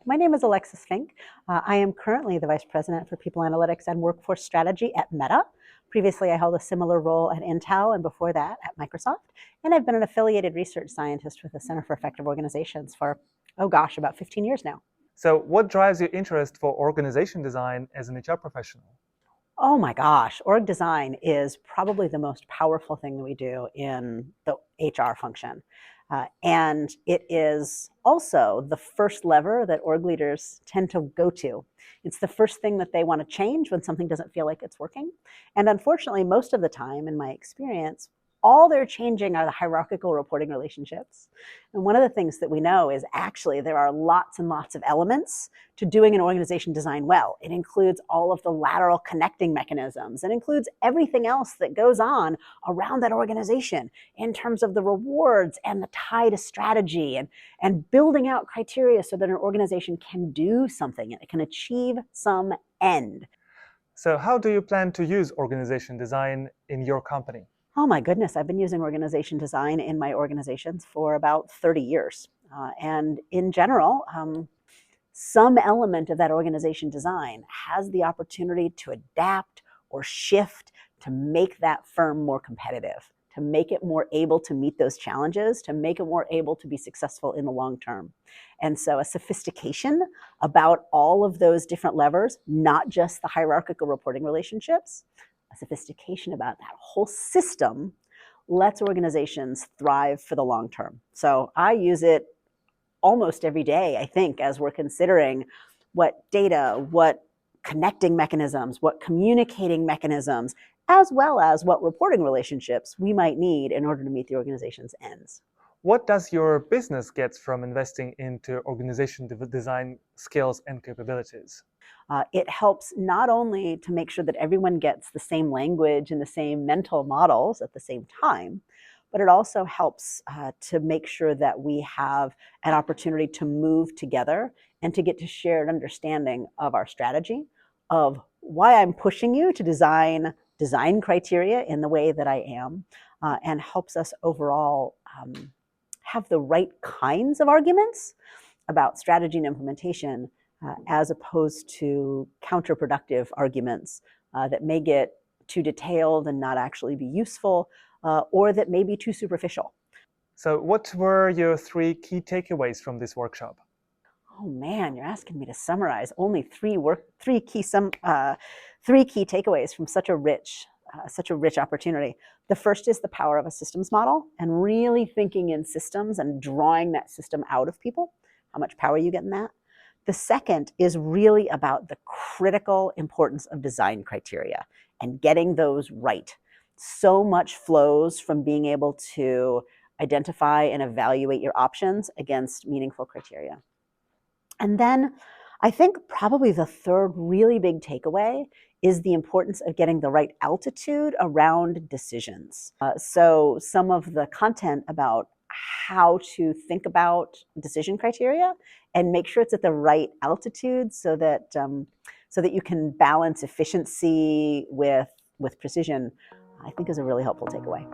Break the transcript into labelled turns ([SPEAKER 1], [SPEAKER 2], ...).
[SPEAKER 1] My name is Alexis Fink. I am currently the Vice President for People Analytics and Workforce Strategy at Meta. Previously, I held a similar role at Intel and before that at Microsoft. And I've been an affiliated research scientist with the Center for Effective Organizations for, about 15 years now.
[SPEAKER 2] So what drives your interest for organization design as an HR professional?
[SPEAKER 1] Oh my gosh, org design is probably the most powerful thing that we do in the HR function. And it is also the first lever that org leaders tend to go to. It's the first thing that they want to change when something doesn't feel like it's working. And unfortunately, most of the time, in my experience, all they're changing are the hierarchical reporting relationships. And one of the things that we know is actually there are lots and lots of elements to doing an organization design well. It includes all of the lateral connecting mechanisms. It includes everything else that goes on around that organization in terms of the rewards and the tie to strategy and building out criteria so that an organization can do something and it can achieve some end.
[SPEAKER 2] So how do you plan to use organization design in your company?
[SPEAKER 1] Oh my goodness, I've been using organization design in my organizations for about 30 years. And in general, some element of that organization design has the opportunity to adapt or shift to make that firm more competitive, to make it more able to meet those challenges, to make it more able to be successful in the long term. And so a sophistication about all of those different levers, not just the hierarchical reporting relationships, a sophistication about that whole system lets organizations thrive for the long term. So I use it almost every day, I think, as we're considering what data, what connecting mechanisms, what communicating mechanisms, as well as what reporting relationships we might need in order to meet the organization's ends.
[SPEAKER 2] What does your business get from investing into organization design skills and capabilities?
[SPEAKER 1] It helps not only to make sure that everyone gets the same language and the same mental models at the same time, but it also helps to make sure that we have an opportunity to move together and to get to shared understanding of our strategy, of why I'm pushing you to design criteria in the way that I am, and helps us overall have the right kinds of arguments about strategy and implementation as opposed to counterproductive arguments that may get too detailed and not actually be useful, or that may be too superficial.
[SPEAKER 2] So what were your 3 key takeaways from this workshop?
[SPEAKER 1] Oh man, you're asking me to summarize only three key takeaways from such a rich opportunity. The first is the power of a systems model and really thinking in systems and drawing that system out of people, how much power you get in that. The second is really about the critical importance of design criteria and getting those right. So much flows from being able to identify and evaluate your options against meaningful criteria. And then I think probably the third really big takeaway is the importance of getting the right altitude around decisions. So some of the content about how to think about decision criteria and make sure it's at the right altitude so that you can balance efficiency with precision, I think is a really helpful takeaway.